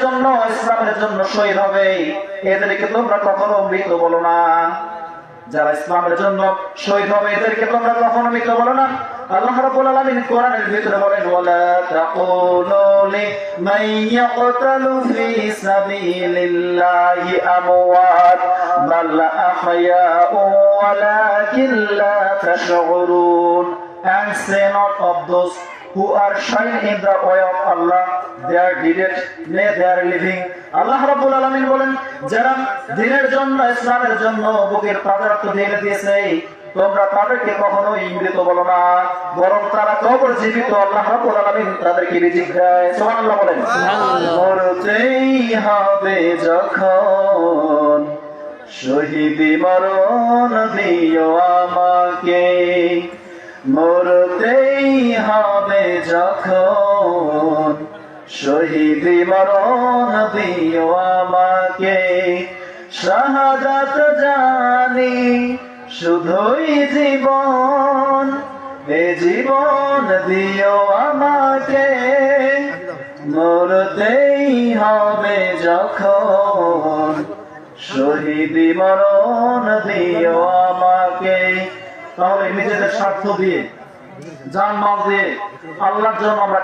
জন্য ইসলামের জন্য শহীদ হবে এদেরকে তোমরা কখনো মৃত বলো না। যারা ইসলামের জন্য শহীদ হবে এদেরকে তোমরা কখনো মৃত বলো না। আল্লাহ রাব্বুল আলামিন কোরআনের ভিতরে বলেন ওয়ালা তাকুলু লিমান ইয়াকতালু ফি সাবিলিল্লাহি আমওয়াত বাল আহয়াউ ওয়ালাকিন লা তাশউরুন। And say not of those who are shine in the way of Allah, they are dead, nay they are living. আল্লাহ রাব্বুল আলামিন বলেন যারা দ্বীনের জন্য ইসলামের জন্য বুকের পাথর ঢেলে দিয়েছে তোমরা তাদেরকে কখনো মৃত বলো না, বরং তারা কবর জীবিত। আল্লাহ রাব্বুল আলামিন তাদেরকে রিজিক দেয়। সুবহানাল্লাহ বলেন। মরতেই হবে যখন শহীদি মরণ দিও আমাকে, মরতেই হবে যখন শহীদি মরণ দিও আমাকে। শাহাদাত জানি শুধুই জীবন, এ জীবন দিও আমাকে, মরতেই হবে যখন শহীদি মরণ দিও আমাকে। তাহলে নিজেদের স্বার্থ দিয়ে জান মাল দিয়ে আল্লাহর জন্য আমরা